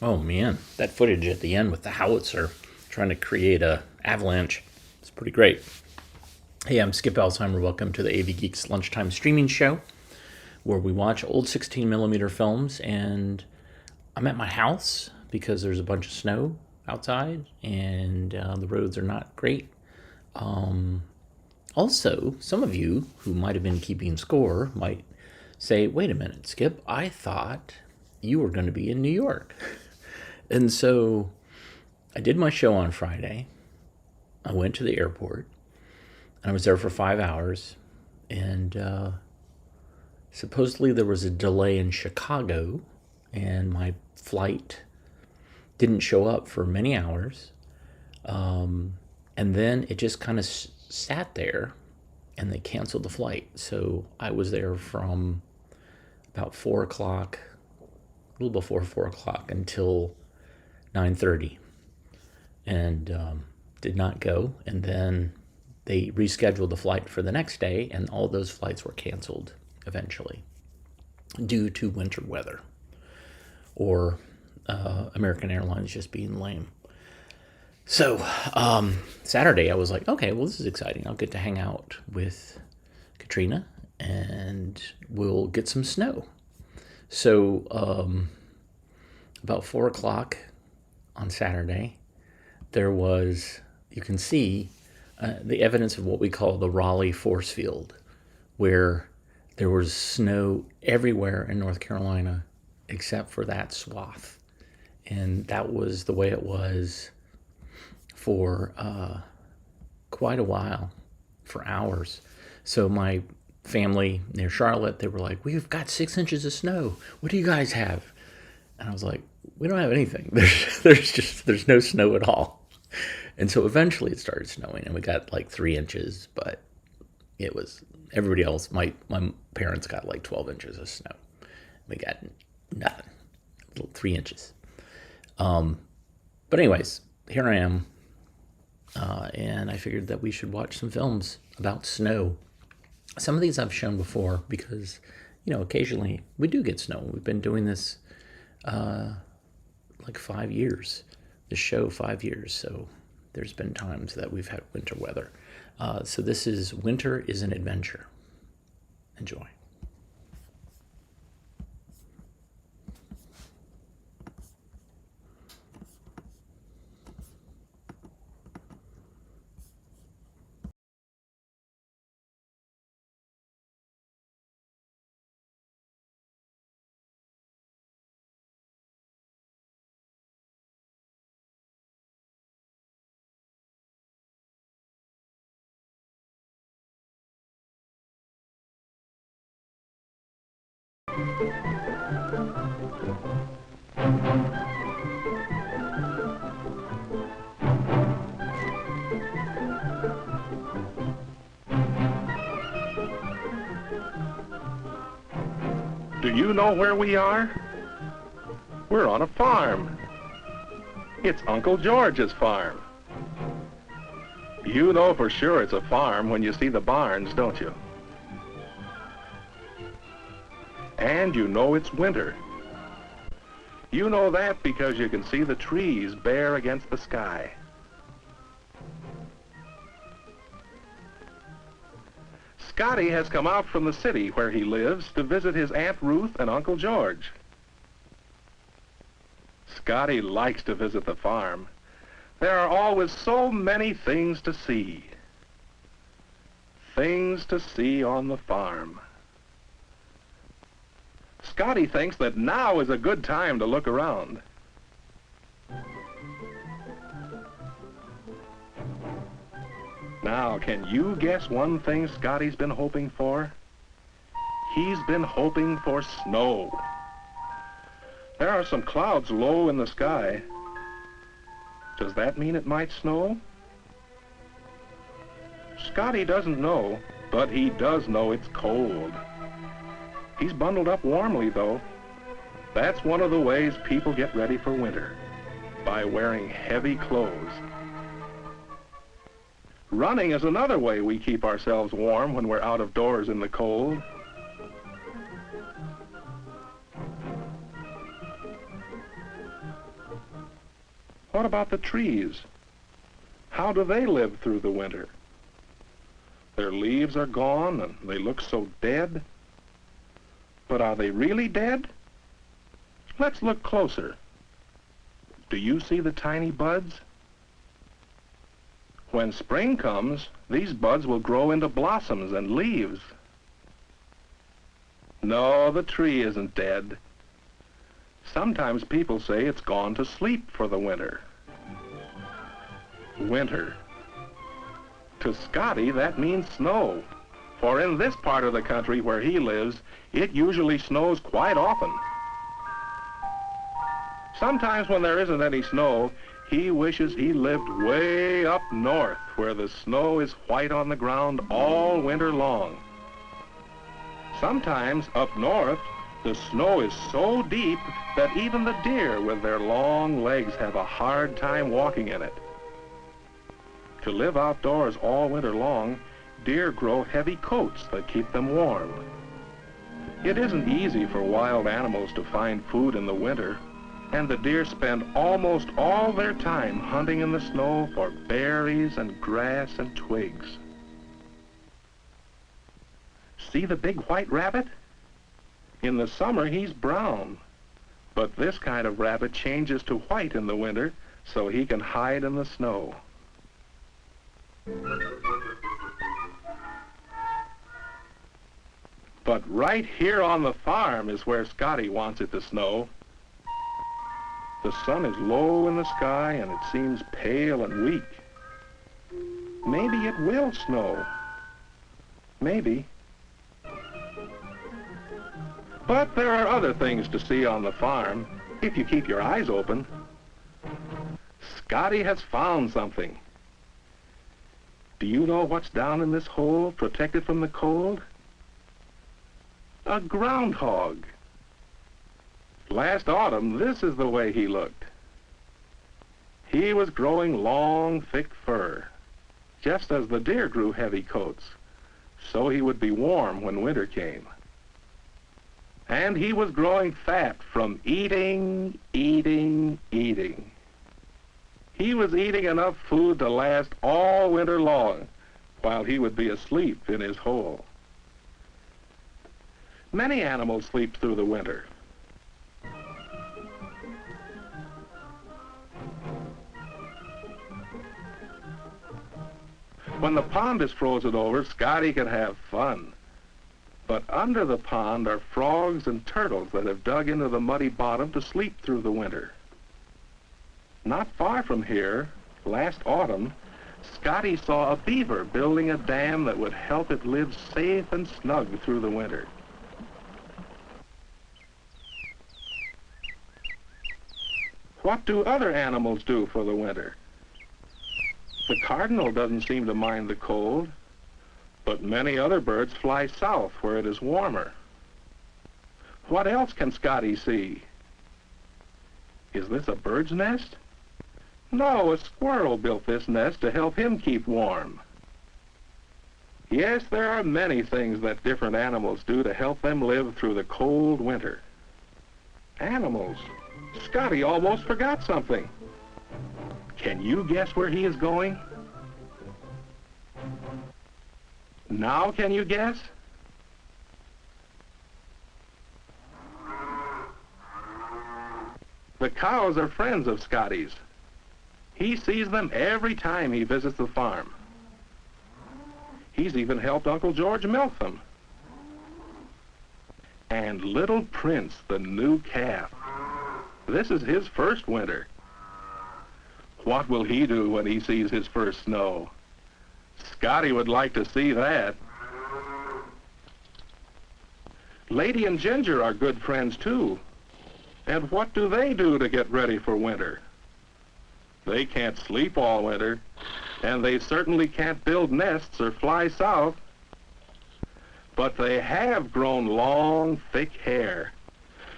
Oh man, that footage at the end with the howitzer trying to create a avalanche. It's pretty great. Hey, I'm Skip Alzheimer. Welcome to the AV Geeks Lunchtime Streaming Show, where we watch old 16 millimeter films. And I'm at my house because there's a bunch of snow outside and the roads are not great. Also, some of you who might have been keeping score might say, wait a minute, Skip, I thought you were going to be in New York. And so I did my show on Friday. I went to the airport and I was there for 5 hours. And supposedly there was a delay in Chicago and my flight didn't show up for many hours. And then it just kind of sat there and they canceled the flight. So I was there from about 4 o'clock, a little before 4 o'clock until 9:30, and did not go. And then they rescheduled the flight for the next day, and all those flights were canceled eventually due to winter weather or American Airlines just being lame. So Saturday I was like, okay, well, this is exciting. I'll get to hang out with Katrina and we'll get some snow. So about 4 o'clock on Saturday, there was, you can see the evidence of what we call the Raleigh force field, where there was snow everywhere in North Carolina except for that swath. And that was the way it was for quite a while, for hours. So my family near Charlotte, they were like, we've got 6 inches of snow. What do you guys have? And I was like, we don't have anything. There's no snow at all. And so eventually it started snowing and we got like 3 inches, but it was, everybody else, my parents got like 12 inches of snow. We got nothing, 3 inches. But anyways, here I am. And I figured that we should watch some films about snow. Some of these I've shown before because, occasionally we do get snow. We've been doing this like 5 years, the show 5 years. So there's been times that we've had winter weather. So this is Winter is an Adventure. Enjoy. Do you know where we are? We're on a farm. It's Uncle George's farm. You know for sure it's a farm when you see the barns, don't you? And you know it's winter. You know that because you can see the trees bare against the sky. Scotty has come out from the city where he lives to visit his Aunt Ruth and Uncle George. Scotty likes to visit the farm. There are always so many things to see. Things to see on the farm. Scotty thinks that now is a good time to look around. Now, can you guess one thing Scotty's been hoping for? He's been hoping for snow. There are some clouds low in the sky. Does that mean it might snow? Scotty doesn't know, but he does know it's cold. He's bundled up warmly, though. That's one of the ways people get ready for winter, by wearing heavy clothes. Running is another way we keep ourselves warm when we're out of doors in the cold. What about the trees? How do they live through the winter? Their leaves are gone and they look so dead. But are they really dead? Let's look closer. Do you see the tiny buds? When spring comes, these buds will grow into blossoms and leaves. No, the tree isn't dead. Sometimes people say it's gone to sleep for the winter. Winter. To Scotty, that means snow. For in this part of the country where he lives, it usually snows quite often. Sometimes when there isn't any snow, he wishes he lived way up north where the snow is white on the ground all winter long. Sometimes up north, the snow is so deep that even the deer with their long legs have a hard time walking in it. To live outdoors all winter long, deer grow heavy coats that keep them warm. It isn't easy for wild animals to find food in the winter, and the deer spend almost all their time hunting in the snow for berries and grass and twigs. See the big white rabbit? In the summer, he's brown. But this kind of rabbit changes to white in the winter so he can hide in the snow. But right here on the farm is where Scotty wants it to snow. The sun is low in the sky and it seems pale and weak. Maybe it will snow. Maybe. But there are other things to see on the farm, if you keep your eyes open. Scotty has found something. Do you know what's down in this hole, protected from the cold? A groundhog. Last autumn, this is the way he looked. He was growing long, thick fur, just as the deer grew heavy coats, so he would be warm when winter came. And he was growing fat from eating, eating, eating. He was eating enough food to last all winter long, while he would be asleep in his hole. Many animals sleep through the winter. When the pond is frozen over, Scotty can have fun. But under the pond are frogs and turtles that have dug into the muddy bottom to sleep through the winter. Not far from here, last autumn, Scotty saw a beaver building a dam that would help it live safe and snug through the winter. What do other animals do for the winter? The cardinal doesn't seem to mind the cold, but many other birds fly south where it is warmer. What else can Scotty see? Is this a bird's nest? No, a squirrel built this nest to help him keep warm. Yes, there are many things that different animals do to help them live through the cold winter. Animals. Scotty almost forgot something. Can you guess where he is going? Now can you guess? The cows are friends of Scotty's. He sees them every time he visits the farm. He's even helped Uncle George milk them. And little Prince, the new calf. This is his first winter. What will he do when he sees his first snow? Scotty would like to see that. Lady and Ginger are good friends too. And what do they do to get ready for winter? They can't sleep all winter, and they certainly can't build nests or fly south. But they have grown long, thick hair,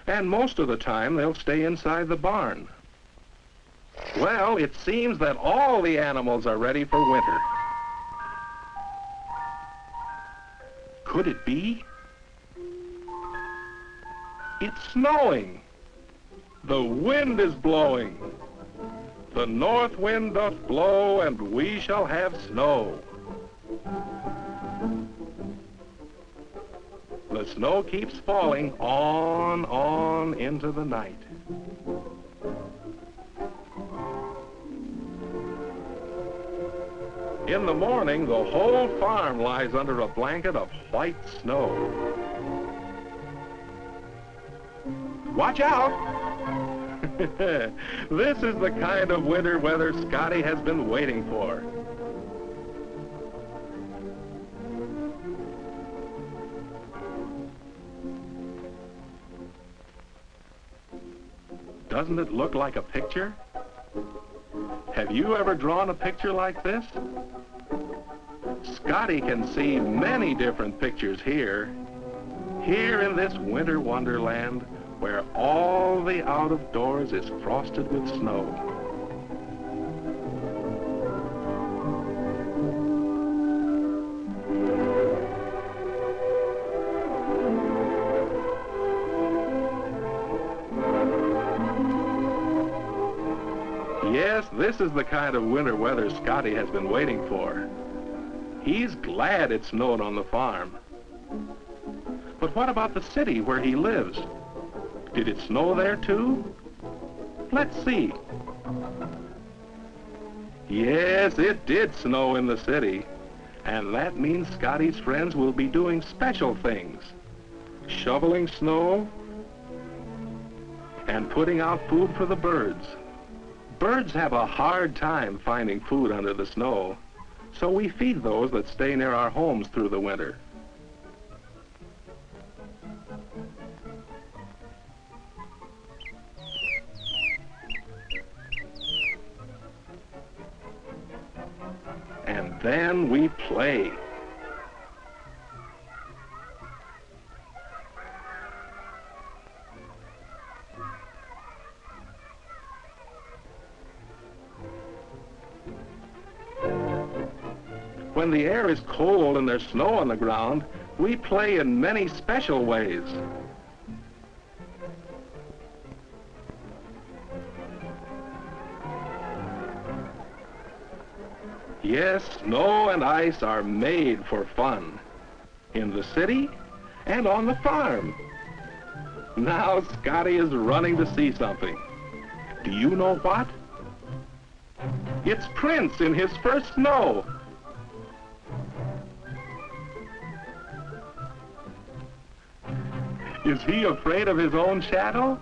and most of the time they'll stay inside the barn. Well, it seems that all the animals are ready for winter. Could it be? It's snowing. The wind is blowing. The north wind doth blow, and we shall have snow. The snow keeps falling on into the night. In the morning, the whole farm lies under a blanket of white snow. Watch out! This is the kind of winter weather Scotty has been waiting for. Doesn't it look like a picture? Have you ever drawn a picture like this? Scotty can see many different pictures here in this winter wonderland where all the out of doors is frosted with snow. Yes, this is the kind of winter weather Scotty has been waiting for. He's glad it snowed on the farm. But what about the city where he lives? Did it snow there too? Let's see. Yes, it did snow in the city. And that means Scotty's friends will be doing special things. Shoveling snow and putting out food for the birds. Birds have a hard time finding food under the snow, so we feed those that stay near our homes through the winter. And then we play. When the air is cold and there's snow on the ground, we play in many special ways. Yes, snow and ice are made for fun, in the city and on the farm. Now Scotty is running to see something. Do you know what? It's Prince in his first snow. Is he afraid of his own shadow?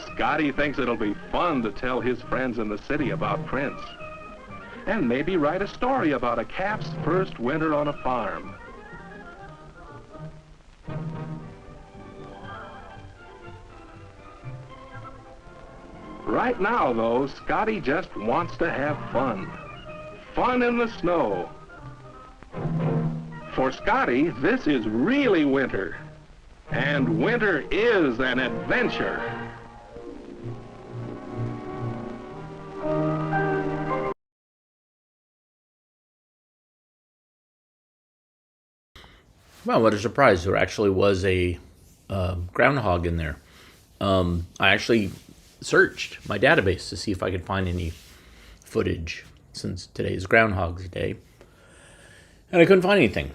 Scotty thinks it'll be fun to tell his friends in the city about Prince. And maybe write a story about a calf's first winter on a farm. Right now, though, Scotty just wants to have fun. Fun in the snow. For Scotty, this is really winter. And winter is an adventure. Well, what a surprise. There actually was a groundhog in there. I actually searched my database to see if I could find any footage since today is Groundhog's Day. And I couldn't find anything.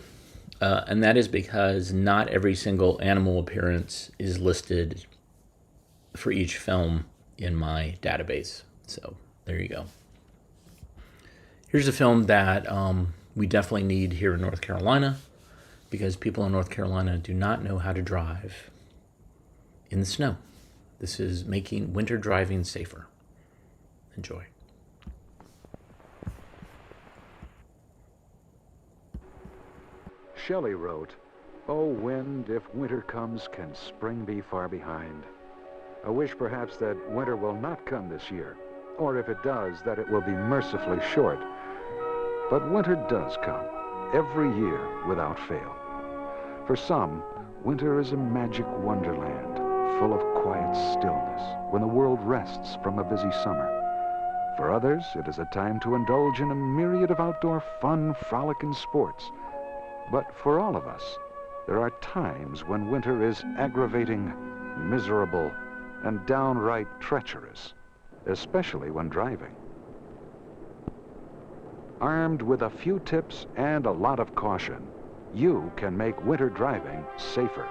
And that is because not every single animal appearance is listed for each film in my database. So there you go. Here's a film that we definitely need here in North Carolina because people in North Carolina do not know how to drive in the snow. This is making winter driving safer. Enjoy. Shelley wrote, "O wind, if winter comes, can spring be far behind?" A wish perhaps that winter will not come this year, or if it does, that it will be mercifully short. But winter does come, every year without fail. For some, winter is a magic wonderland, full of quiet stillness, when the world rests from a busy summer. For others, it is a time to indulge in a myriad of outdoor fun, frolic, and sports. But for all of us, there are times when winter is aggravating, miserable, and downright treacherous. especially when driving. Armed with a few tips and a lot of caution, you can make winter driving safer.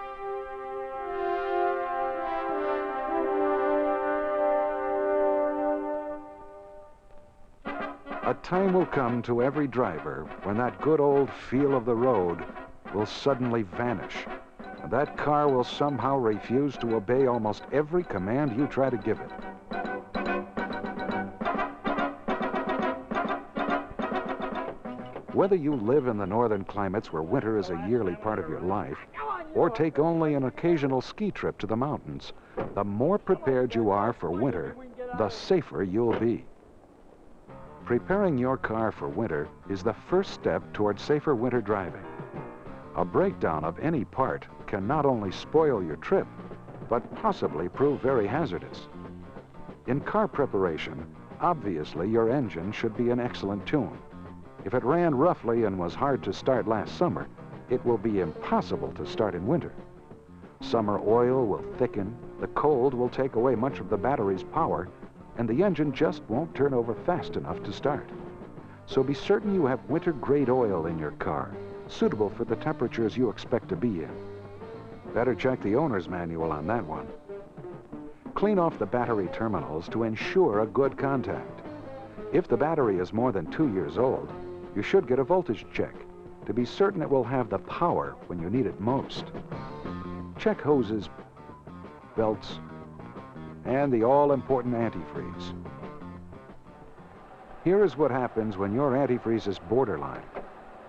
A time will come to every driver when that good old feel of the road will suddenly vanish. And that car will somehow refuse to obey almost every command you try to give it. Whether you live in the northern climates where winter is a yearly part of your life, or take only an occasional ski trip to the mountains, the more prepared you are for winter, the safer you'll be. Preparing your car for winter is the first step toward safer winter driving. A breakdown of any part can not only spoil your trip, but possibly prove very hazardous. In car preparation, obviously your engine should be in excellent tune. If it ran roughly and was hard to start last summer, it will be impossible to start in winter. Summer oil will thicken, the cold will take away much of the battery's power, and the engine just won't turn over fast enough to start. So be certain you have winter-grade oil in your car, suitable for the temperatures you expect to be in. Better check the owner's manual on that one. Clean off the battery terminals to ensure a good contact. If the battery is more than 2 years old, you should get a voltage check to be certain it will have the power when you need it most. Check hoses, belts, and the all-important antifreeze. Here is what happens when your antifreeze is borderline.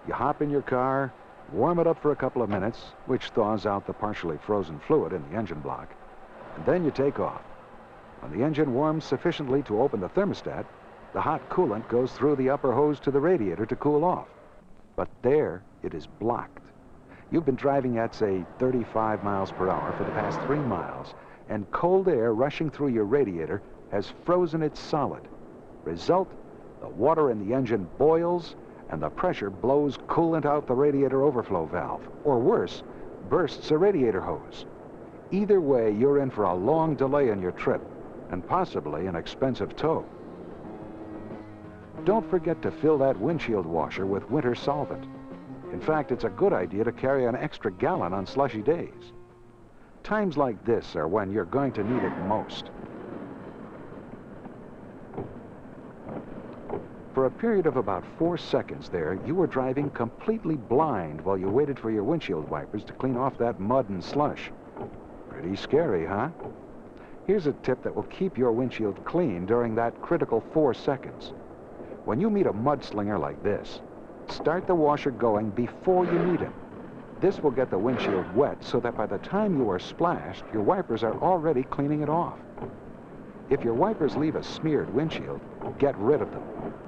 You hop in your car, warm it up for a couple of minutes, which thaws out the partially frozen fluid in the engine block, and then you take off. When the engine warms sufficiently to open the thermostat, the hot coolant goes through the upper hose to the radiator to cool off. But there, it is blocked. You've been driving at, say, 35 miles per hour for the past 3 miles, and cold air rushing through your radiator has frozen it solid. Result, the water in the engine boils, and the pressure blows coolant out the radiator overflow valve, or worse, bursts a radiator hose. Either way, you're in for a long delay in your trip, and possibly an expensive tow. Don't forget to fill that windshield washer with winter solvent. In fact, it's a good idea to carry an extra gallon on slushy days. Times like this are when you're going to need it most. For a period of about 4 seconds there, you were driving completely blind while you waited for your windshield wipers to clean off that mud and slush. Pretty scary, huh? Here's a tip that will keep your windshield clean during that critical 4 seconds. When you meet a mudslinger like this, start the washer going before you meet him. This will get the windshield wet so that by the time you are splashed, your wipers are already cleaning it off. If your wipers leave a smeared windshield, get rid of them.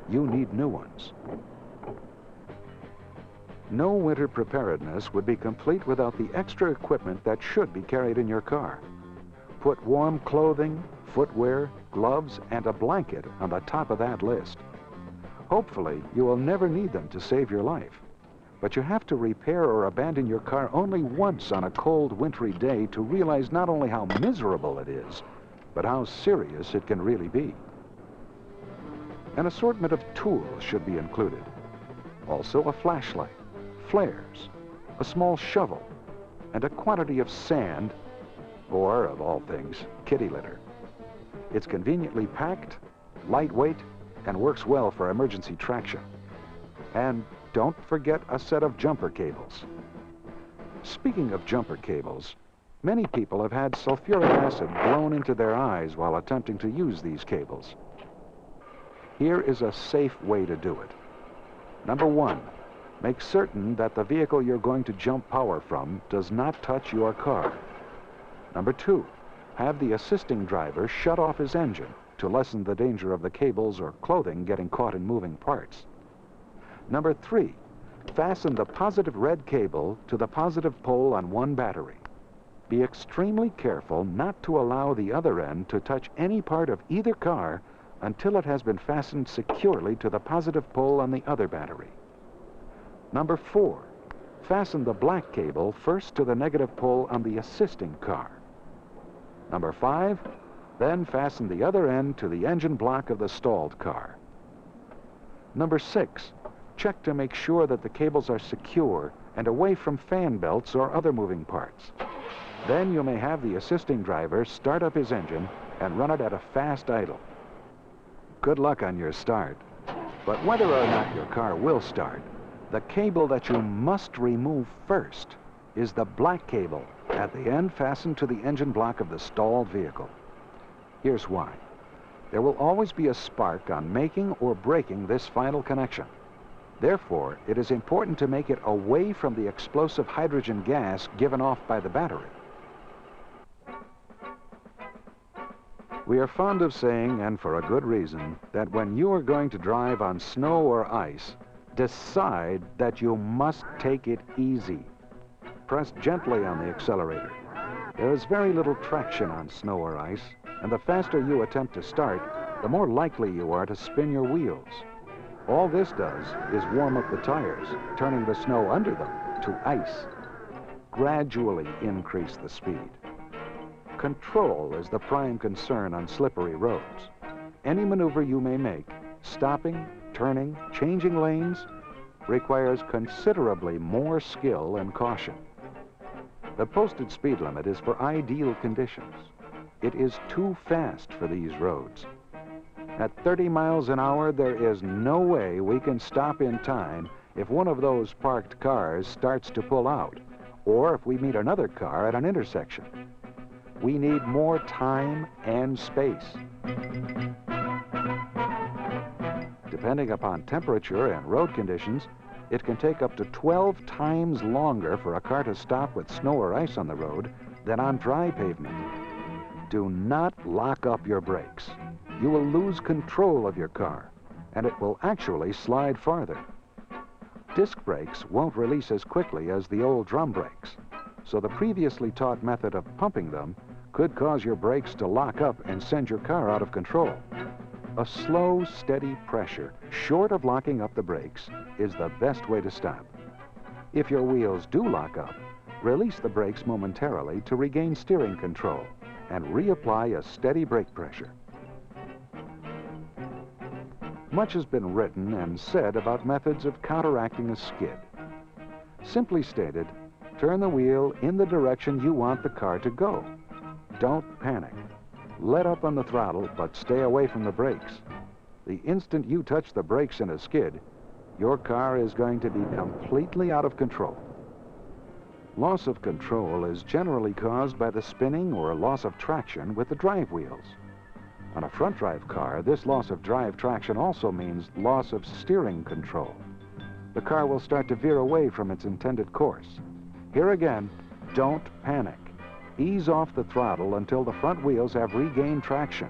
You need new ones. No winter preparedness would be complete without the extra equipment that should be carried in your car. Put warm clothing, footwear, gloves, and a blanket on the top of that list. Hopefully, you will never need them to save your life. But you have to repair or abandon your car only once on a cold, wintry day to realize not only how miserable it is, but how serious it can really be. An assortment of tools should be included. Also a flashlight, flares, a small shovel, and a quantity of sand, or, of all things, kitty litter. It's conveniently packed, lightweight, and works well for emergency traction. And don't forget a set of jumper cables. Speaking of jumper cables, many people have had sulfuric acid blown into their eyes while attempting to use these cables. Here is a safe way to do it. Number 1, make certain that the vehicle you're going to jump power from does not touch your car. Number 2, have the assisting driver shut off his engine to lessen the danger of the cables or clothing getting caught in moving parts. Number 3, fasten the positive red cable to the positive pole on one battery. Be extremely careful not to allow the other end to touch any part of either car until it has been fastened securely to the positive pole on the other battery. Number 4, fasten the black cable first to the negative pole on the assisting car. Number 5, Then fasten the other end to the engine block of the stalled car. Number 6, check to make sure that the cables are secure and away from fan belts or other moving parts. Then you may have the assisting driver start up his engine and run it at a fast idle. Good luck on your start. But whether or not your car will start, the cable that you must remove first is the black cable at the end fastened to the engine block of the stalled vehicle. Here's why. There will always be a spark on making or breaking this final connection. Therefore, it is important to make it away from the explosive hydrogen gas given off by the battery. We are fond of saying, and for a good reason, that when you are going to drive on snow or ice, decide that you must take it easy. Press gently on the accelerator. There is very little traction on snow or ice, and the faster you attempt to start, the more likely you are to spin your wheels. All this does is warm up the tires, turning the snow under them to ice. Gradually increase the speed. Control is the prime concern on slippery roads. Any maneuver you may make, stopping, turning, changing lanes, requires considerably more skill and caution. The posted speed limit is for ideal conditions. It is too fast for these roads. At 30 miles an hour, there is no way we can stop in time if one of those parked cars starts to pull out, or if we meet another car at an intersection. We need more time and space. Depending upon temperature and road conditions, it can take up to 12 times longer for a car to stop with snow or ice on the road than on dry pavement. Do not lock up your brakes. You will lose control of your car, and it will actually slide farther. Disc brakes won't release as quickly as the old drum brakes, so the previously taught method of pumping them could cause your brakes to lock up and send your car out of control. A slow, steady pressure, short of locking up the brakes, is the best way to stop. If your wheels do lock up, release the brakes momentarily to regain steering control and reapply a steady brake pressure. Much has been written and said about methods of counteracting a skid. Simply stated, turn the wheel in the direction you want the car to go. Don't panic. Let up on the throttle, but stay away from the brakes. The instant you touch the brakes in a skid, your car is going to be completely out of control. Loss of control is generally caused by the spinning or loss of traction with the drive wheels. On a front drive car, this loss of drive traction also means loss of steering control. The car will start to veer away from its intended course. Here again, don't panic. Ease off the throttle until the front wheels have regained traction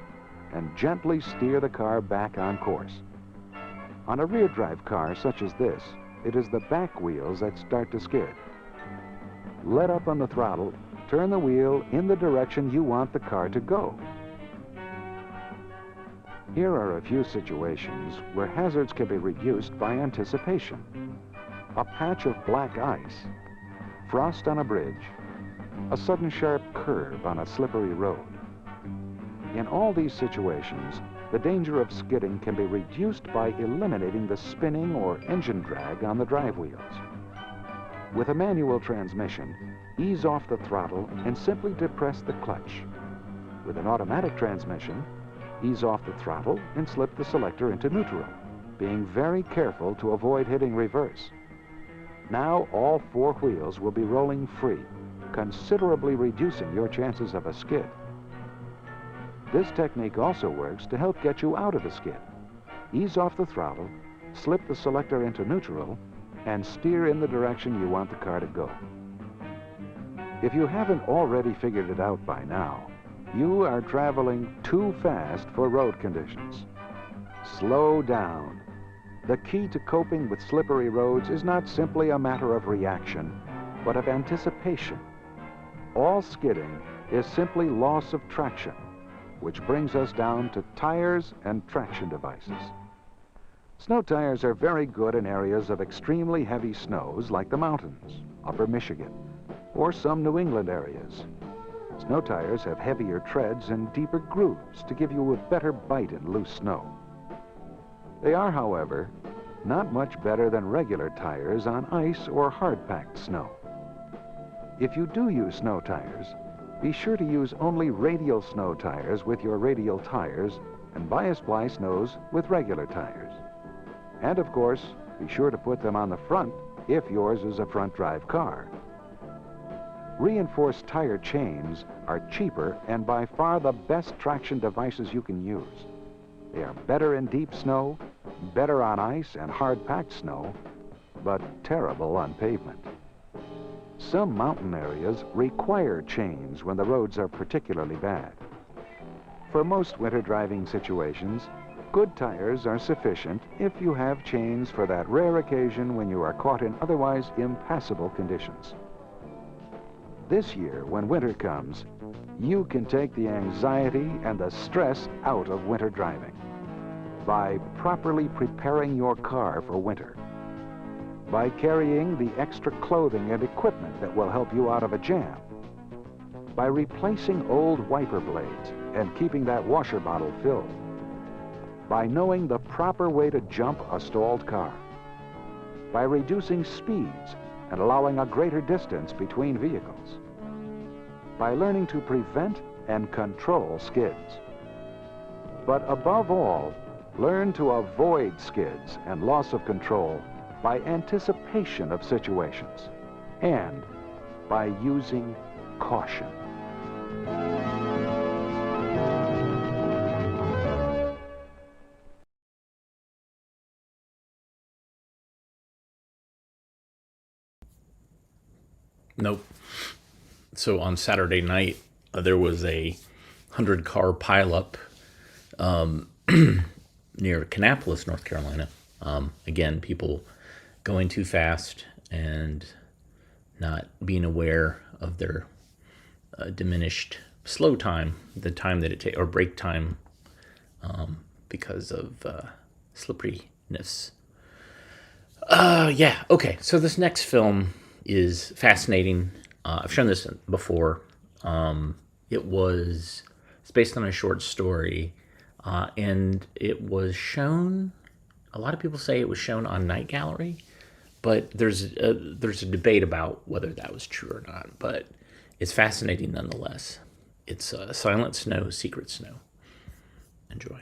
and gently steer the car back on course. On a rear drive car such as this, it is the back wheels that start to skid. Let up on the throttle, turn the wheel in the direction you want the car to go. Here are a few situations where hazards can be reduced by anticipation. A patch of black ice, frost on a bridge, a sudden sharp curve on a slippery road. In all these situations, the danger of skidding can be reduced by eliminating the spinning or engine drag on the drive wheels. With a manual transmission, ease off the throttle and simply depress the clutch. With an automatic transmission, ease off the throttle and slip the selector into neutral, being very careful to avoid hitting reverse. Now all four wheels will be rolling free, considerably reducing your chances of a skid. This technique also works to help get you out of a skid. Ease off the throttle, slip the selector into neutral, and steer in the direction you want the car to go. If you haven't already figured it out by now, you are traveling too fast for road conditions. Slow down. The key to coping with slippery roads is not simply a matter of reaction, but of anticipation. All skidding is simply loss of traction, which brings us down to tires and traction devices. Snow tires are very good in areas of extremely heavy snows like the mountains, upper Michigan, or some New England areas. Snow tires have heavier treads and deeper grooves to give you a better bite in loose snow. They are, however, not much better than regular tires on ice or hard-packed snow. If you do use snow tires, be sure to use only radial snow tires with your radial tires and bias-ply snows with regular tires. And of course, be sure to put them on the front if yours is a front-drive car. Reinforced tire chains are cheaper and by far the best traction devices you can use. They are better in deep snow, better on ice and hard-packed snow, but terrible on pavement. Some mountain areas require chains when the roads are particularly bad. For most winter driving situations, good tires are sufficient if you have chains for that rare occasion when you are caught in otherwise impassable conditions. This year, when winter comes, you can take the anxiety and the stress out of winter driving by properly preparing your car for winter, by carrying the extra clothing and equipment that will help you out of a jam, by replacing old wiper blades and keeping that washer bottle filled, by knowing the proper way to jump a stalled car, by reducing speeds and allowing a greater distance between vehicles, by learning to prevent and control skids. But above all, learn to avoid skids and loss of control by anticipation of situations and by using caution. Nope. So on Saturday night, there was a 100-car pileup near Kannapolis, North Carolina. Again, people going too fast and not being aware of their diminished slow time, the time that it takes, or brake time, because of slipperiness. Yeah, okay. So this next film is fascinating. I've shown this before. It's based on a short story, and it was shown, a lot of people say it was shown on Night Gallery, but there's a debate about whether that was true or not, but it's fascinating nonetheless. It's Silent Snow, Secret Snow. Enjoy.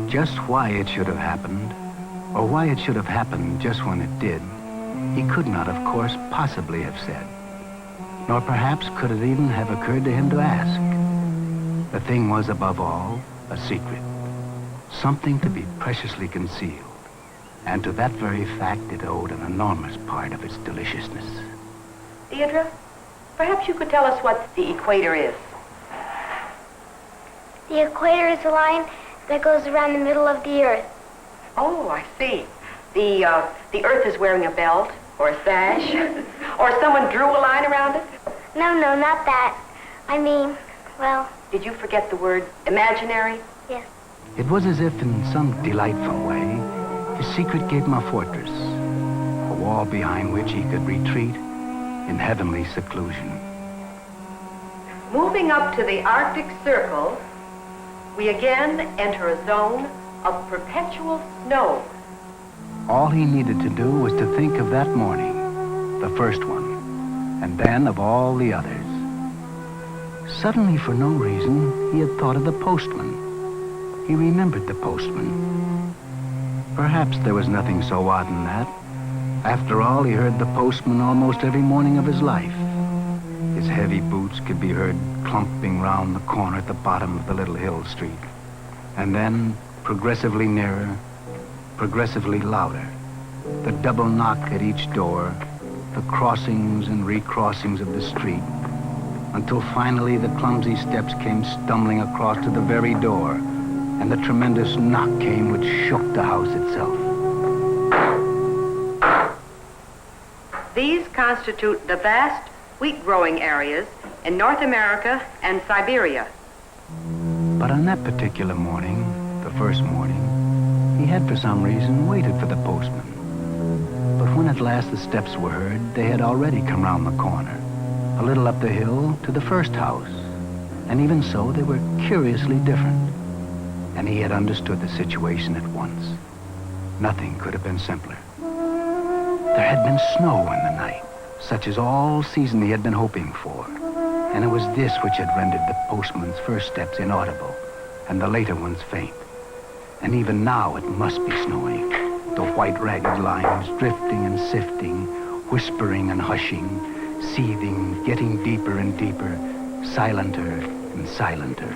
Just why it should have happened, or why it should have happened just when it did, he could not, of course, possibly have said. Nor perhaps could it even have occurred to him to ask. The thing was, above all, a secret, something to be preciously concealed. And to that very fact it owed an enormous part of its deliciousness. Deirdre, perhaps you could tell us what the equator is. The equator is a line that goes around the middle of the Earth. Oh, I see. The Earth is wearing a belt, or a sash, or someone drew a line around it? No, not that. I mean, well... Did you forget the word imaginary? Yes. It was as if, in some delightful way, his secret gave him a fortress, a wall behind which he could retreat in heavenly seclusion. Moving up to the Arctic Circle, we again enter a zone of perpetual snow. All he needed to do was to think of that morning, the first one, and then of all the others. Suddenly, for no reason, he had thought of the postman. He remembered the postman. Perhaps there was nothing so odd in that. After all, he heard the postman almost every morning of his life. heavy boots could be heard clumping round the corner at the bottom of the little hill street. And then, progressively nearer, progressively louder, the double knock at each door, the crossings and recrossings of the street, until finally the clumsy steps came stumbling across to the very door, and the tremendous knock came which shook the house itself. These constitute the vast wheat-growing areas in North America and Siberia. But on that particular morning, the first morning, he had for some reason waited for the postman. But when at last the steps were heard, they had already come round the corner, a little up the hill to the first house. And even so, they were curiously different. And he had understood the situation at once. Nothing could have been simpler. There had been snow in the night, such as all season he had been hoping for. And it was this which had rendered the postman's first steps inaudible, and the later ones faint. And even now it must be snowing, the white ragged lines drifting and sifting, whispering and hushing, seething, getting deeper and deeper, silenter and silenter.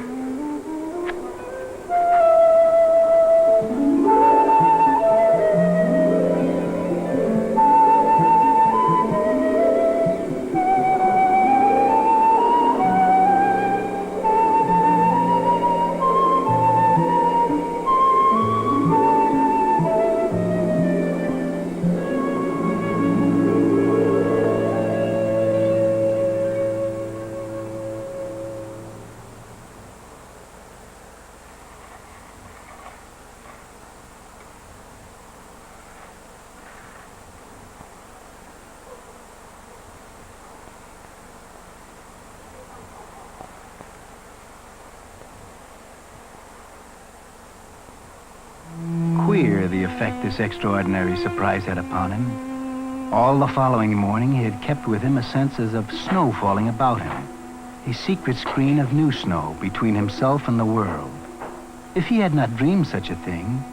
Queer the effect this extraordinary surprise had upon him. All the following morning he had kept with him a sense as of snow falling about him, a secret screen of new snow between himself and the world. If he had not dreamed such a thing,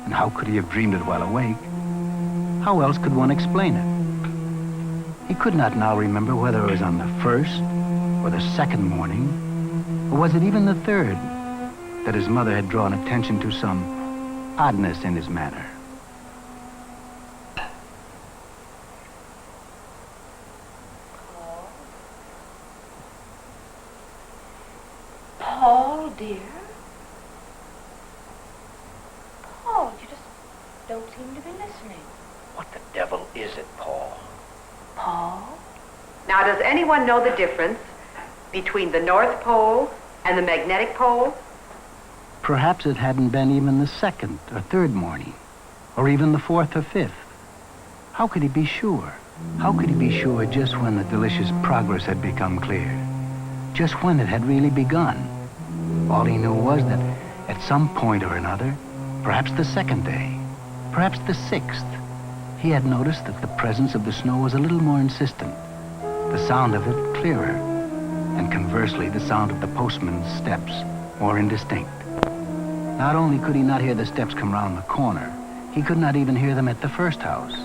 and how could he have dreamed it while awake, how else could one explain it? He could not now remember whether it was on the first or the second morning, or was it even the third, that his mother had drawn attention to some oddness in his manner. Paul, dear? Paul, you just don't seem to be listening. What the devil is it, Paul? Paul? Now, does anyone know the difference between the North Pole and the magnetic pole? Perhaps it hadn't been even the second or third morning, or even the fourth or fifth. How could he be sure? How could he be sure just when the delicious progress had become clear? Just when it had really begun? All he knew was that at some point or another, perhaps the second day, perhaps the sixth, he had noticed that the presence of the snow was a little more insistent, the sound of it clearer, and conversely the sound of the postman's steps more indistinct. Not only could he not hear the steps come round the corner, he could not even hear them at the first house.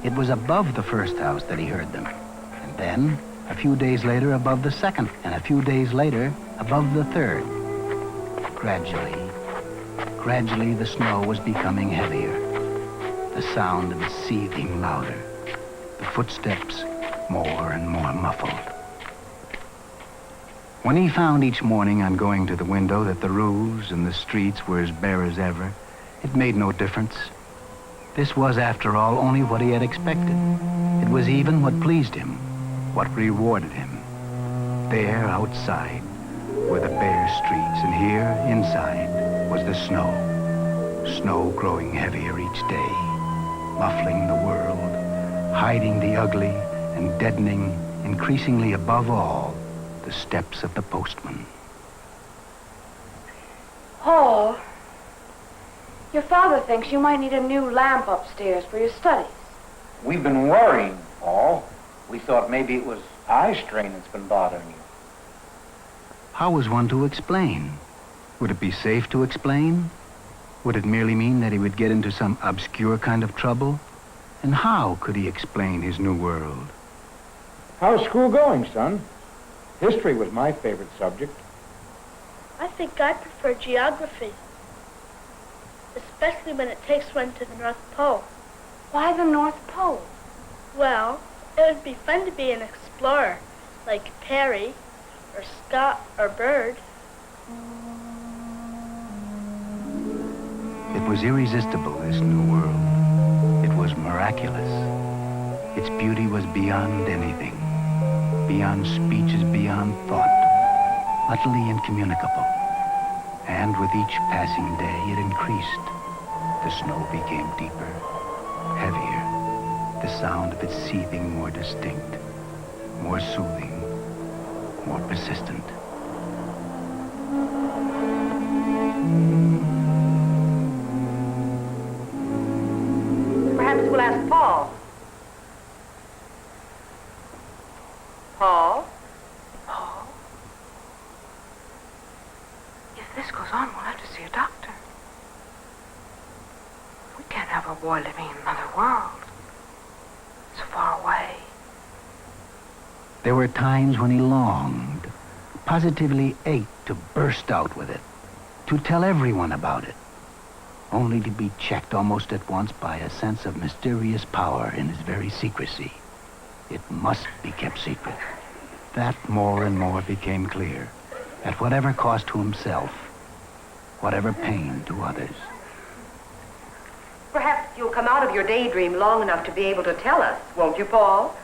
It was above the first house that he heard them. And then, a few days later, above the second, and a few days later, above the third. Gradually, the snow was becoming heavier. The sound of it seething louder. The footsteps more and more muffled. When he found each morning on going to the window that the roofs and the streets were as bare as ever, it made no difference. This was, after all, only what he had expected. It was even what pleased him, what rewarded him. There, outside, were the bare streets, and here, inside, was the snow. Snow growing heavier each day, muffling the world, hiding the ugly, and deadening, increasingly above all, the steps of the postman. Paul, your father thinks you might need a new lamp upstairs for your studies. We've been worrying, Paul. We thought maybe it was eye strain that's been bothering you. How was one to explain? Would it be safe to explain? Would it merely mean that he would get into some obscure kind of trouble? And how could he explain his new world? How's school going, son? History was my favorite subject. I think I prefer geography, especially when it takes one to the North Pole. Why the North Pole? Well, it would be fun to be an explorer, like Perry, or Scott, or Byrd. It was irresistible, this new world. It was miraculous. Its beauty was beyond anything, beyond speeches, beyond thought, utterly incommunicable. And with each passing day, it increased. The snow became deeper, heavier, the sound of its seething more distinct, more soothing, more persistent. Perhaps we'll ask Paul. Paul? Paul? If this goes on, we'll have to see a doctor. We can't have a boy living in another world. So far away. There were times when he longed, positively ached to burst out with it, to tell everyone about it, only to be checked almost at once by a sense of mysterious power in his very secrecy. It must be kept secret. That more and more became clear, at whatever cost to himself, whatever pain to others. Perhaps you'll come out of your daydream long enough to be able to tell us, won't you, Paul?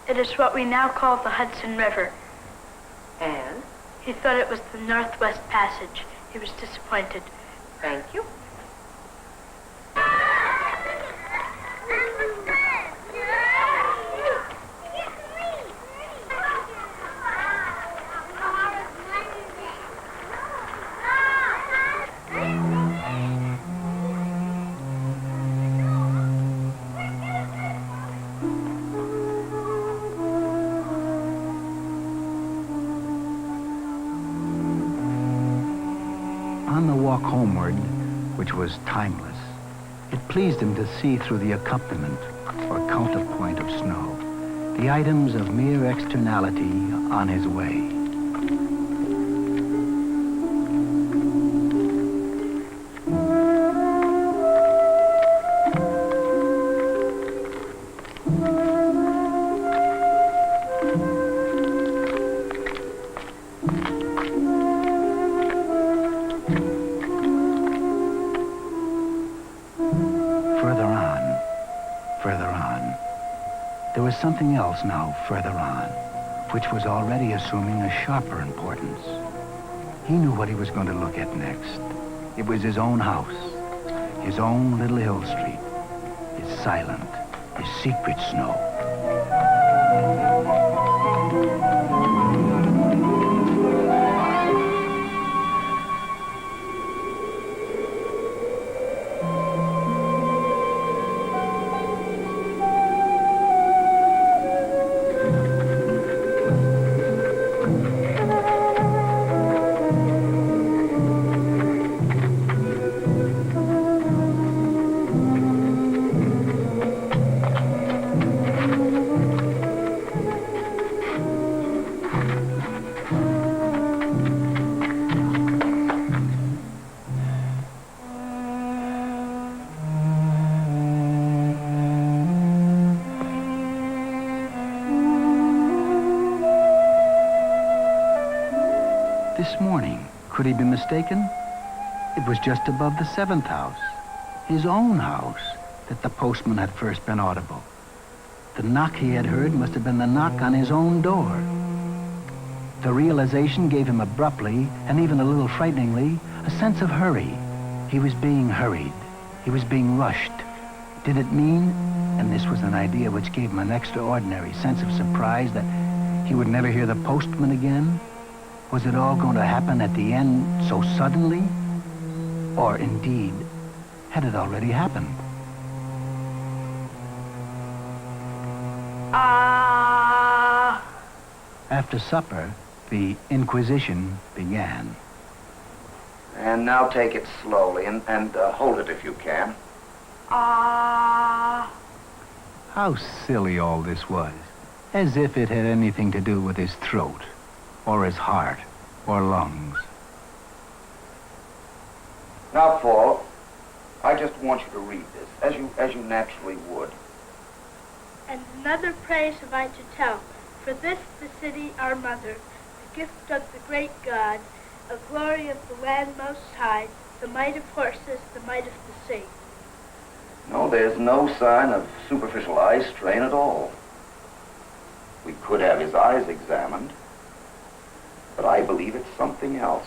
It is what we now call the Hudson River. And? He thought it was the Northwest Passage. He was disappointed. Thank you. On the walk homeward, which was timeless, it pleased him to see through the accompaniment or counterpoint of snow the items of mere externality on his way. There was something else now further on, which was already assuming a sharper importance. He knew what he was going to look at next. It was his own house, his own little hill street, his silent, his secret snow. This morning, could he be mistaken? It was just above the 7th house, his own house, that the postman had first been audible. The knock he had heard must have been the knock on his own door. The realization gave him abruptly, and even a little frighteningly, a sense of hurry. He was being hurried. He was being rushed. Did it mean, and this was an idea which gave him an extraordinary sense of surprise, that he would never hear the postman again? Was it all going to happen at the end so suddenly? Or indeed, had it already happened? After supper, the Inquisition began. And now take it slowly and hold it if you can. How silly all this was. as if it had anything to do with his throat, or his heart, or lungs. Now, Paul, I just want you to read this, as you naturally would. And another praise have I to tell, for this the city our mother, the gift of the great God, a glory of the land most high, the might of horses, the might of the sea. No, there's no sign of superficial eye strain at all. We could have his eyes examined, but I believe it's something else.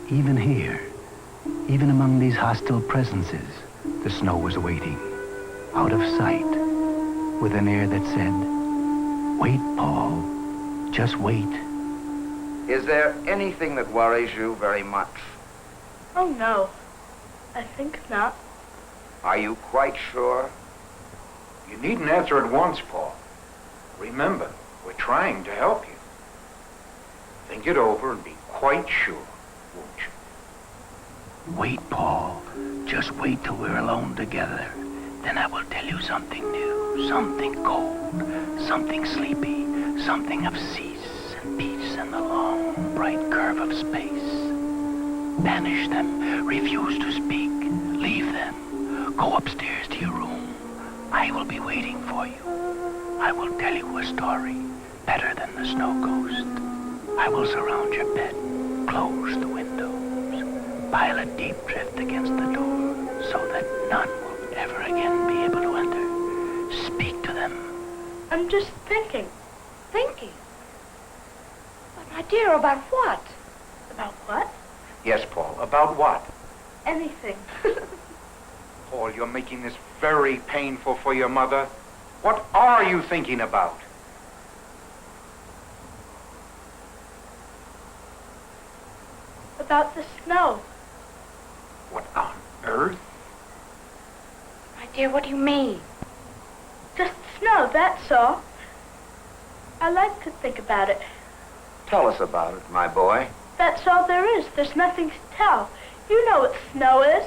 Even here, even among these hostile presences, the snow was waiting, out of sight, with an air that said, "Wait, Paul, just wait." Is there anything that worries you very much? Oh, no. I think not. Are you quite sure? You needn't answer at once, Paul. Remember, we're trying to help you. Think it over and be quite sure, won't you? Wait, Paul. Just wait till we're alone together. Then I will tell you something new, something cold, something sleepy, something of cease and peace and the long, bright curve of space. Banish them, refuse to speak, leave them. Go upstairs to your room. I will be waiting for you. I will tell you a story better than the snow ghost. I will surround your bed, close the windows, pile a deep drift against the door so that none will ever again be able to enter. Speak to them. I'm just thinking. Thinking? But my dear, about what? About what? Yes, Paul, about what? Anything. Paul, you're making this very painful for your mother. What are you thinking about? About the snow. What on earth? My dear, what do you mean? Just snow, that's all. I like to think about it. Tell us about it, my boy. That's all there is. There's nothing to tell. You know what snow is.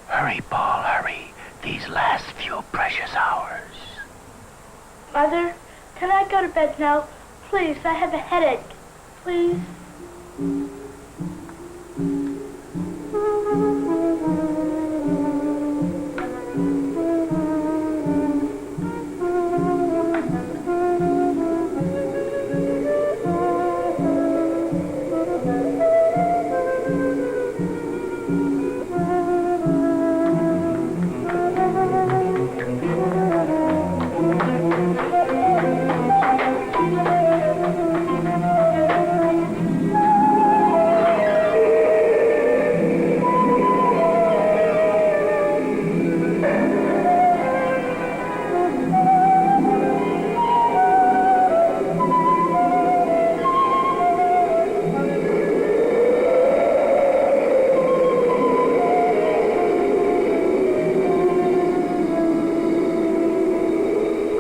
Hurry, Paul, hurry. These last few precious hours. Mother, can I go to bed now? Please, I have a headache. Please.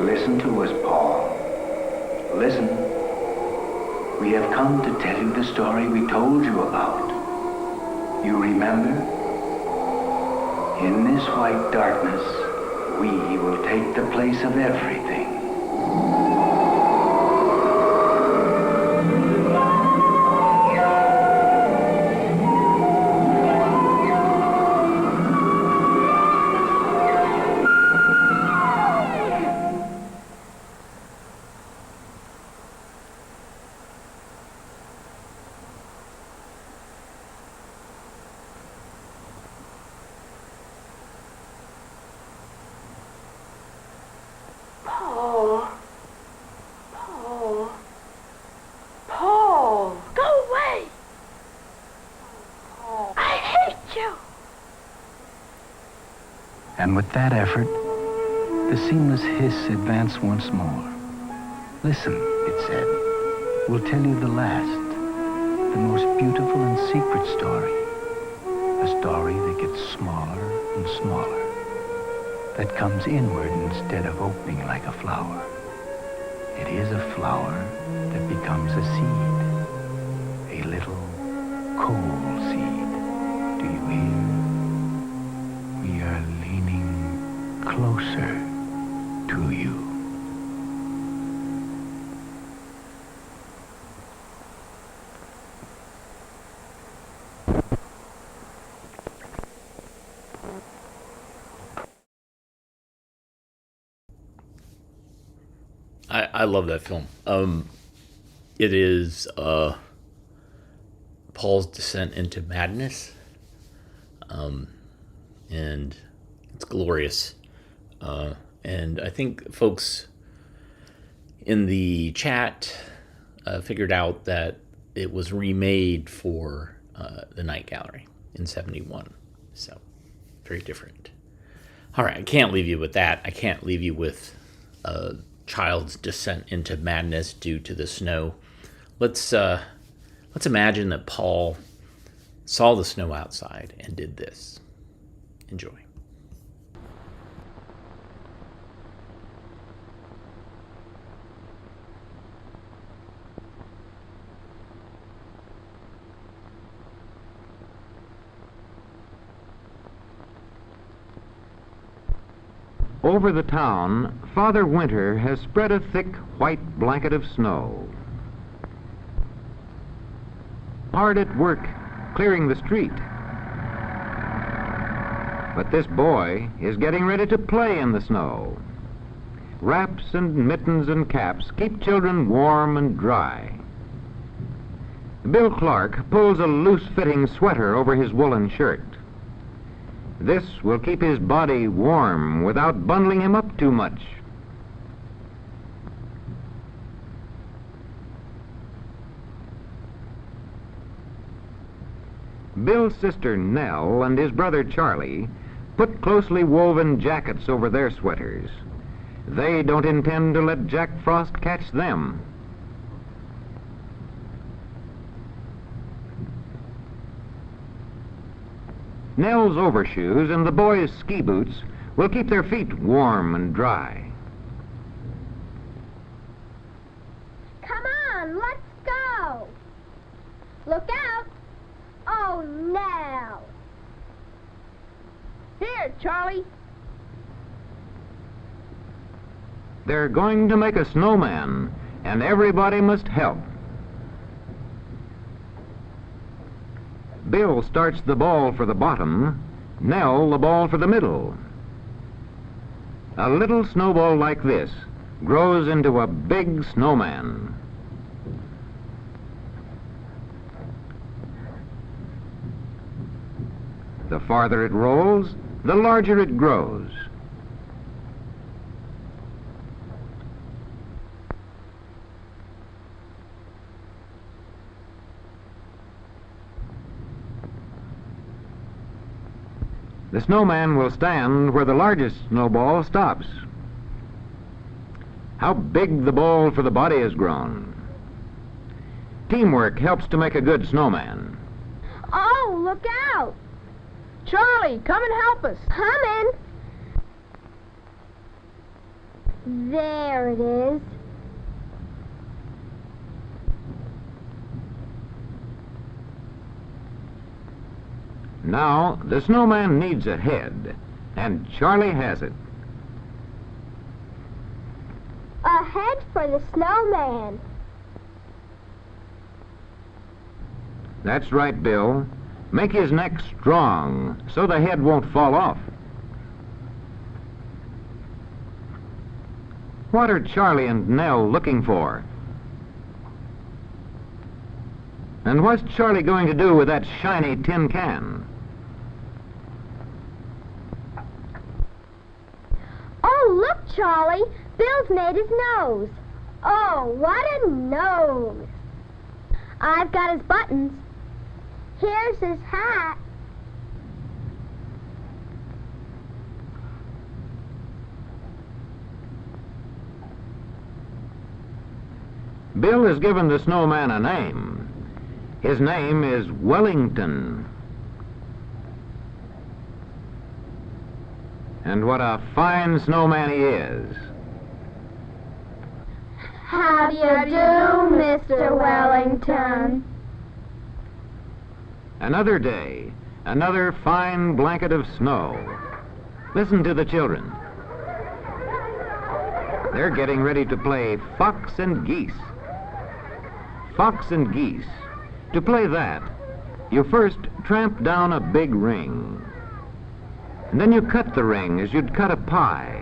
Listen to us, Paul. Listen. We have come to tell you the story we told you about. You remember? In this white darkness, we will take the place of everything. Paul. Paul. Paul. Go away. Paul. I hate you. And with that effort, the seamless hiss advanced once more. Listen, it said. We'll tell you the last, the most beautiful and secret story. A story that gets smaller and smaller, that comes inward instead of opening like a flower. It is a flower that becomes a seed, a little coal seed. Do you hear? We are leaning closer to you. I love that film. It is Paul's descent into madness, and it's glorious. And I think folks in the chat figured out that it was remade for the Night Gallery in '71. So, very different. All right, I can't leave you with that. I can't leave you with a child's descent into madness due to the snow. Let's imagine that Paul saw the snow outside and did this. Enjoy. Over the town, Father Winter has spread a thick white blanket of snow. Hard at work clearing the street. But this boy is getting ready to play in the snow. Wraps and mittens and caps keep children warm and dry. Bill Clark pulls a loose-fitting sweater over his woolen shirt. This will keep his body warm without bundling him up too much. Bill's sister Nell and his brother Charlie put closely woven jackets over their sweaters. They don't intend to let Jack Frost catch them. Nell's overshoes and the boys' ski boots will keep their feet warm and dry. Come on, let's go. Look out. Oh, no. Here, Charlie. They're going to make a snowman, and everybody must help. Bill starts the ball for the bottom, Nell the ball for the middle. A little snowball like this grows into a big snowman. The farther it rolls, the larger it grows. The snowman will stand where the largest snowball stops. How big the ball for the body has grown. Teamwork helps to make a good snowman. Oh, look out. Charlie, come and help us. Coming. There it is. Now, the snowman needs a head, and Charlie has it. A head for the snowman. That's right, Bill. Make his neck strong so the head won't fall off. What are Charlie and Nell looking for? And what's Charlie going to do with that shiny tin can? Oh, look, Charlie. Bill's made his nose. Oh, what a nose. I've got his buttons. Here's his hat. Bill has given the snowman a name. His name is Wellington. And what a fine snowman he is. How do you do, Mr. Wellington? Another day, another fine blanket of snow. Listen to the children. They're getting ready to play Fox and Geese. Fox and Geese. To play that, you first tramp down a big ring. And then you cut the ring as you'd cut a pie.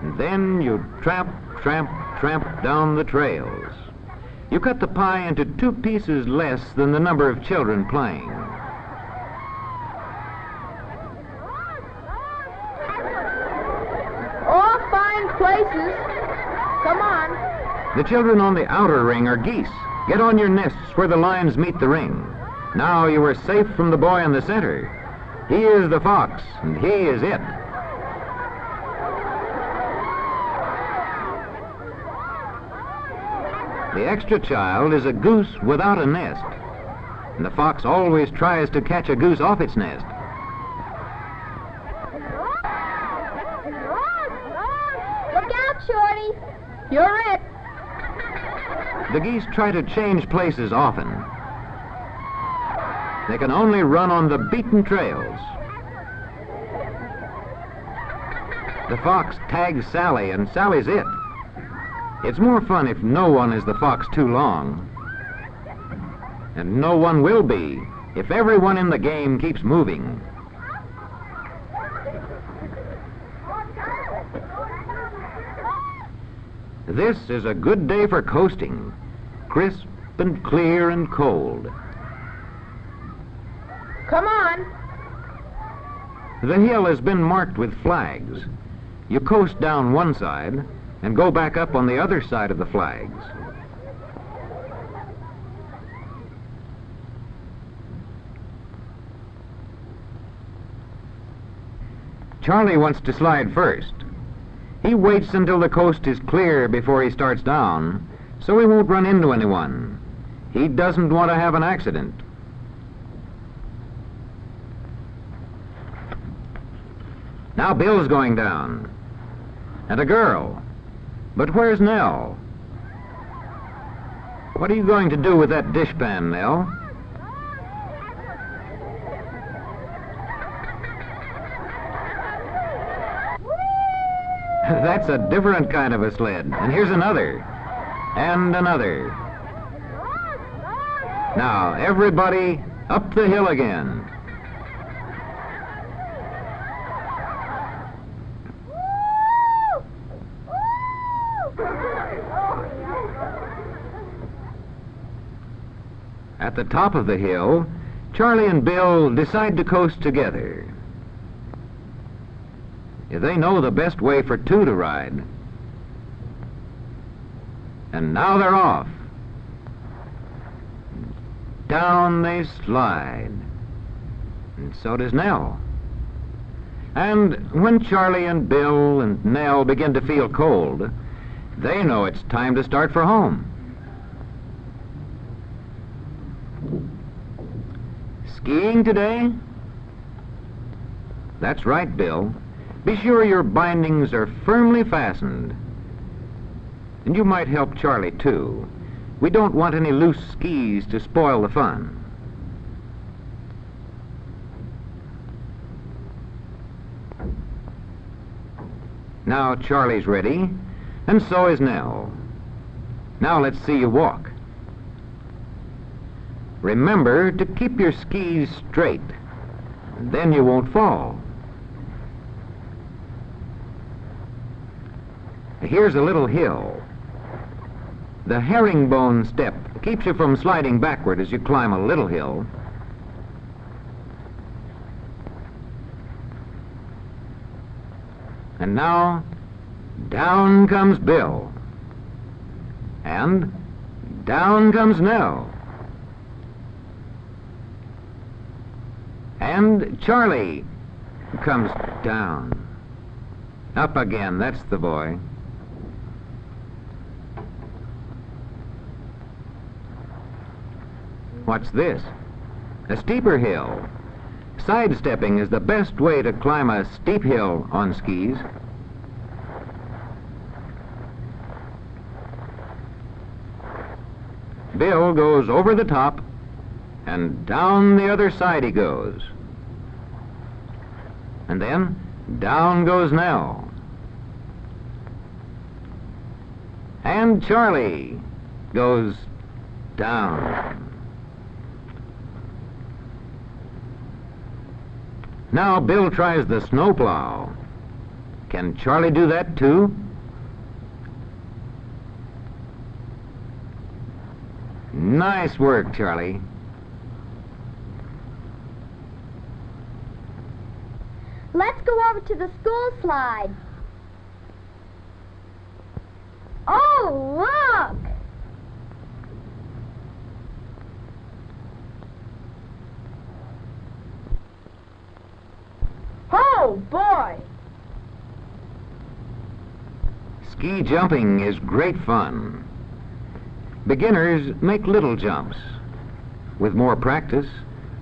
And then you tramp, tramp, tramp down the trails. You cut the pie into 2 pieces less than the number of children playing. All fine places. Come on. The children on the outer ring are geese. Get on your nests where the lines meet the ring. Now you are safe from the boy in the center. He is the fox, and he is it. The extra child is a goose without a nest, and the fox always tries to catch a goose off its nest. Look out, Shorty. You're it. The geese try to change places often. They can only run on the beaten trails. The fox tags Sally, and Sally's it. It's more fun if no one is the fox too long. And no one will be if everyone in the game keeps moving. This is a good day for coasting, crisp and clear and cold. Come on. The hill has been marked with flags. You coast down one side and go back up on the other side of the flags. Charlie wants to slide first. He waits until the coast is clear before he starts down, so he won't run into anyone. He doesn't want to have an accident. Now Bill's going down. And a girl. But where's Nell? What are you going to do with that dishpan, Nell? That's a different kind of a sled. And here's another. And another. Now, everybody up the hill again. At the top of the hill, Charlie and Bill decide to coast together. They know the best way for 2 to ride. And now they're off. Down they slide. And so does Nell. And when Charlie and Bill and Nell begin to feel cold, they know it's time to start for home. Skiing today? That's right, Bill. Be sure your bindings are firmly fastened. And you might help Charlie, too. We don't want any loose skis to spoil the fun. Now Charlie's ready, and so is Nell. Now let's see you walk. Remember to keep your skis straight, and then you won't fall. Here's a little hill. The herringbone step keeps you from sliding backward as you climb a little hill. And now, down comes Bill. And down comes Nell. And Charlie comes down. Up again, that's the boy. What's this? A steeper hill. Sidestepping is the best way to climb a steep hill on skis. Bill goes over the top, and down the other side he goes. And then Down goes Nell. And Charlie goes down. Now Bill tries the snowplow. Can Charlie do that too? Nice work, Charlie. Let's go over to the school slide. Oh, look! Oh, boy! Ski jumping is great fun. Beginners make little jumps. With more practice,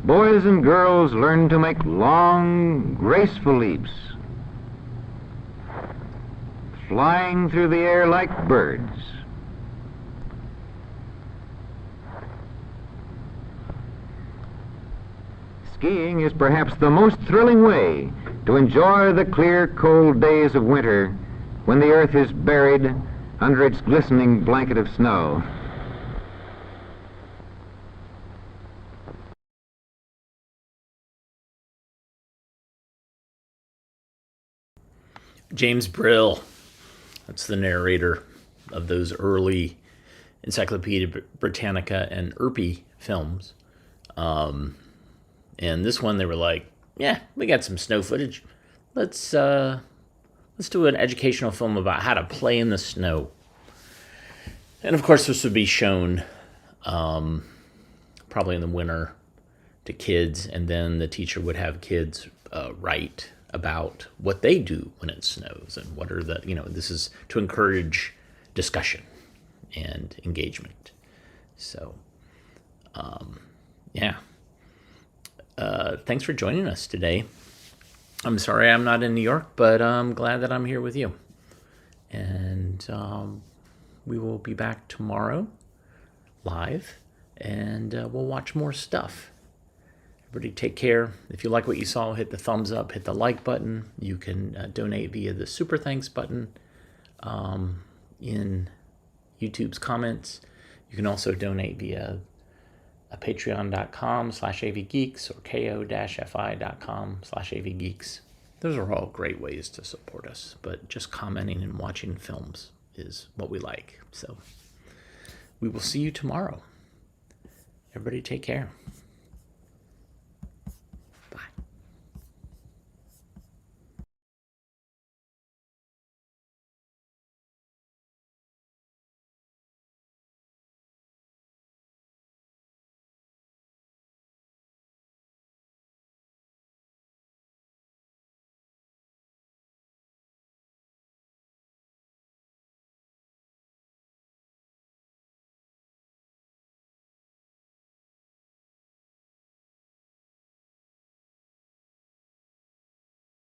boys and girls learn to make long, graceful leaps, flying through the air like birds. Skiing is perhaps the most thrilling way to enjoy the clear, cold days of winter when the earth is buried under its glistening blanket of snow. James Brill, that's the narrator of those early Encyclopedia Britannica and Irpy films. And this one, they were like, yeah, we got some snow footage. Let's do an educational film about how to play in the snow. And of course, this would be shown probably in the winter to kids, and then the teacher would have kids write about what they do when it snows and what are the, this is to encourage discussion and engagement. So, yeah. Thanks for joining us today. I'm sorry I'm not in New York, but I'm glad that I'm here with you. And we will be back tomorrow live, and we'll watch more stuff. Everybody take care. If you like what you saw, hit the thumbs up, hit the like button. You can donate via the super thanks button in YouTube's comments. You can also donate via patreon.com/avgeeks or ko-fi.com/avgeeks. Those are all great ways to support us, but just commenting and watching films is what we like. So we will see you tomorrow. Everybody take care.